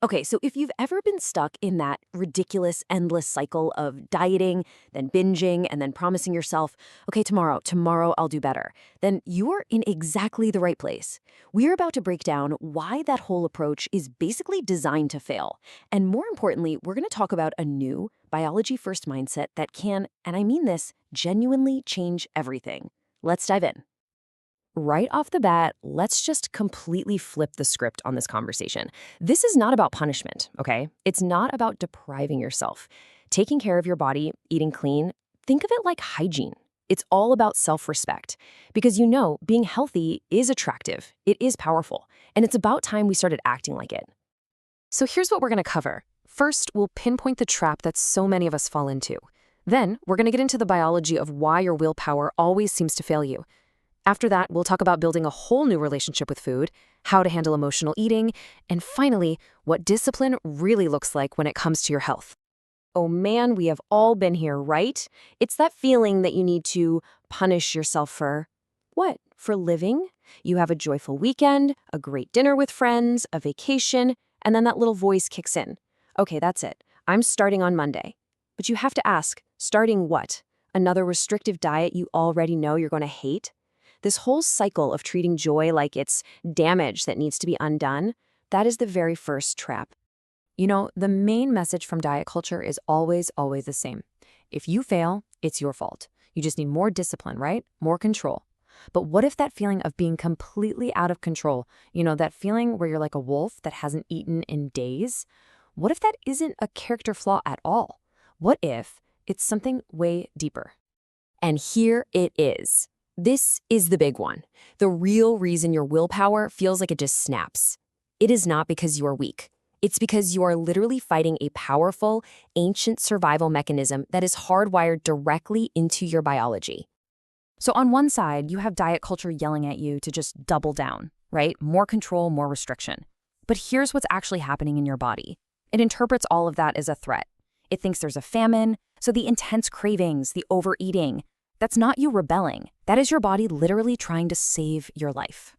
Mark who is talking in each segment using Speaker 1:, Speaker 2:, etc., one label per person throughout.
Speaker 1: Okay, so if you've ever been stuck in that ridiculous, endless cycle of dieting, then binging, and then promising yourself, okay, tomorrow I'll do better, then you're in exactly the right place. We're about to break down why that whole approach is basically designed to fail. And more importantly, we're going to talk about a new biology first mindset that can, and I mean this, genuinely change everything. Let's dive in. Right off the bat, let's just completely flip the script on this conversation. This is not about punishment, okay? It's not about depriving yourself. Taking care of your body, eating clean, think of it like hygiene. It's all about self-respect. Because being healthy is attractive, it is powerful, and it's about time we started acting like it. So here's what we're going to cover. First, we'll pinpoint the trap that so many of us fall into. Then, we're going to get into the biology of why your willpower always seems to fail you. After that, we'll talk about building a whole new relationship with food, how to handle emotional eating, and finally, what discipline really looks like when it comes to your health. Oh man, we have all been here, right? It's that feeling that you need to punish yourself for what? For living? You have a joyful weekend, a great dinner with friends, a vacation, and then that little voice kicks in. Okay, that's it. I'm starting on Monday. But you have to ask, starting what? Another restrictive diet you already know you're going to hate? This whole cycle of treating joy like it's damage that needs to be undone, that is the very first trap. The main message from diet culture is always the same. If you fail, it's your fault. You just need more discipline, right? More control. But what if that feeling of being completely out of control, that feeling where you're like a wolf that hasn't eaten in days, what if that isn't a character flaw at all? What if it's something way deeper? And here it is. This is the big one. The real reason your willpower feels like it just snaps. It is not because you are weak. It's because you are literally fighting a powerful, ancient survival mechanism that is hardwired directly into your biology. So on one side, you have diet culture yelling at you to just double down, right? More control, more restriction. But here's what's actually happening in your body. It interprets all of that as a threat. It thinks there's a famine, so the intense cravings, the overeating, that's not you rebelling. That is your body literally trying to save your life.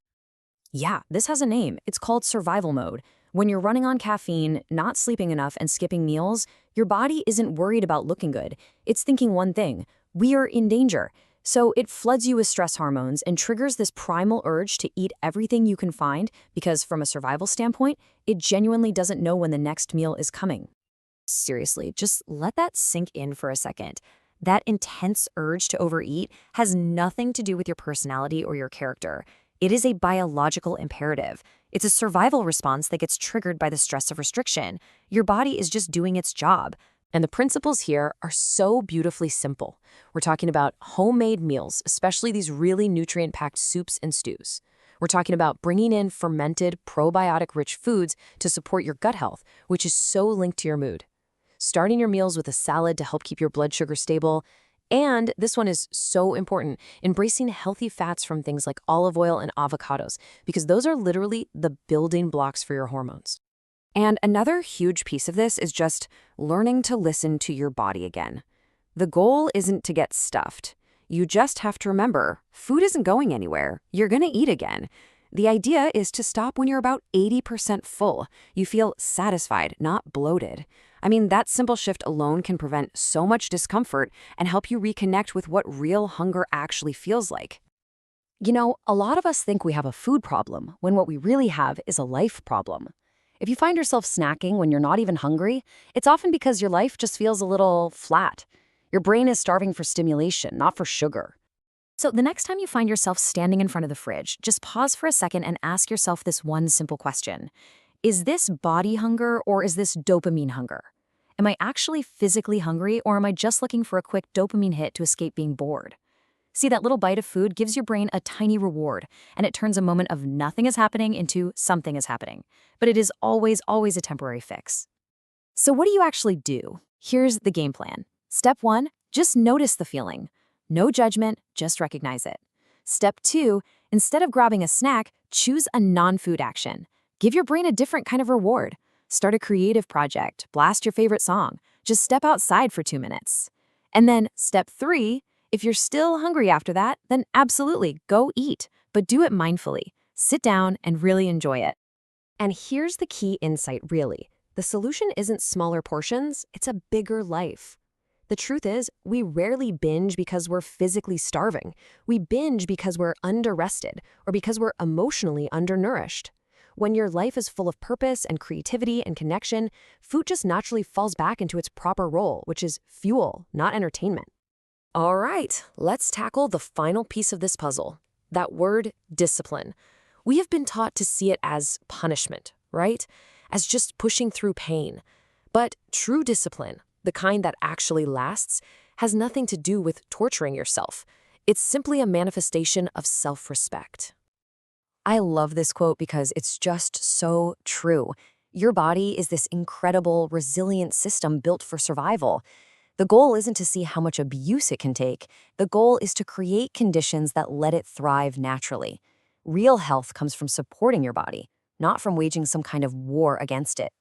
Speaker 1: Yeah, this has a name. It's called survival mode. When you're running on caffeine, not sleeping enough, and skipping meals, your body isn't worried about looking good. It's thinking one thing: we are in danger. So it floods you with stress hormones and triggers this primal urge to eat everything you can find because from a survival standpoint, it genuinely doesn't know when the next meal is coming. Seriously, just let that sink in for a second. That intense urge to overeat has nothing to do with your personality or your character. It is a biological imperative. It's a survival response that gets triggered by the stress of restriction. Your body is just doing its job. And the principles here are so beautifully simple. We're talking about homemade meals, especially these really nutrient-packed soups and stews. We're talking about bringing in fermented, probiotic-rich foods to support your gut health, which is so linked to your mood. Starting your meals with a salad to help keep your blood sugar stable. And this one is so important, embracing healthy fats from things like olive oil and avocados, because those are literally the building blocks for your hormones. And another huge piece of this is just learning to listen to your body again. The goal isn't to get stuffed. You just have to remember, food isn't going anywhere. You're going to eat again. The idea is to stop when you're about 80% full. You feel satisfied, not bloated. I mean, that simple shift alone can prevent so much discomfort and help you reconnect with what real hunger actually feels like. A lot of us think we have a food problem when what we really have is a life problem. If you find yourself snacking when you're not even hungry, it's often because your life just feels a little flat. Your brain is starving for stimulation, not for sugar. So the next time you find yourself standing in front of the fridge, just pause for a second and ask yourself this one simple question. Is this body hunger or is this dopamine hunger? Am I actually physically hungry or am I just looking for a quick dopamine hit to escape being bored? See, that little bite of food gives your brain a tiny reward, and it turns a moment of nothing is happening into something is happening. But it is always a temporary fix. So what do you actually do? Here's the game plan. Step 1, just notice the feeling. No judgment, just recognize it. Step 2, instead of grabbing a snack, choose a non-food action. Give your brain a different kind of reward. Start a creative project, blast your favorite song, just step outside for 2 minutes. And then step 3, if you're still hungry after that, then absolutely go eat, but do it mindfully. Sit down and really enjoy it.
Speaker 2: And here's the key insight, really. The solution isn't smaller portions, it's a bigger life. The truth is, we rarely binge because we're physically starving. We binge because we're underrested or because we're emotionally undernourished. When your life is full of purpose and creativity and connection, food just naturally falls back into its proper role, which is fuel, not entertainment.
Speaker 1: All right, let's tackle the final piece of this puzzle. That word, discipline. We have been taught to see it as punishment, right? As just pushing through pain. But true discipline, the kind that actually lasts, has nothing to do with torturing yourself. It's simply a manifestation of self-respect. I love this quote because it's just so true. Your body is this incredible, resilient system built for survival. The goal isn't to see how much abuse it can take. The goal is to create conditions that let it thrive naturally. Real health comes from supporting your body, not from waging some kind of war against it.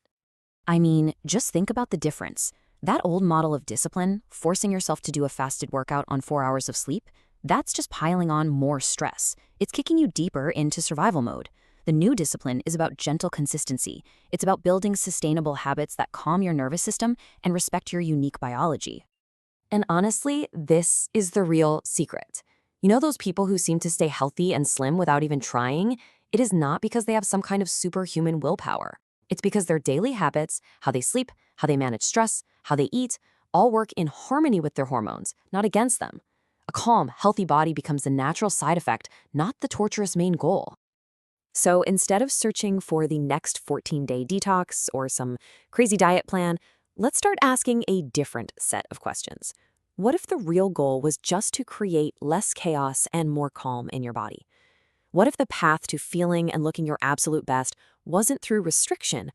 Speaker 1: I mean, just think about the difference. That old model of discipline, forcing yourself to do a fasted workout on 4 hours of sleep, that's just piling on more stress. It's kicking you deeper into survival mode. The new discipline is about gentle consistency. It's about building sustainable habits that calm your nervous system and respect your unique biology. And honestly, this is the real secret. You know those people who seem to stay healthy and slim without even trying? It is not because they have some kind of superhuman willpower. It's because their daily habits, how they sleep, how they manage stress, how they eat, all work in harmony with their hormones, not against them. A calm, healthy body becomes the natural side effect, not the torturous main goal. So instead of searching for the next 14-day detox or some crazy diet plan, let's start asking a different set of questions. What if the real goal was just to create less chaos and more calm in your body? What if the path to feeling and looking your absolute best wasn't through restriction,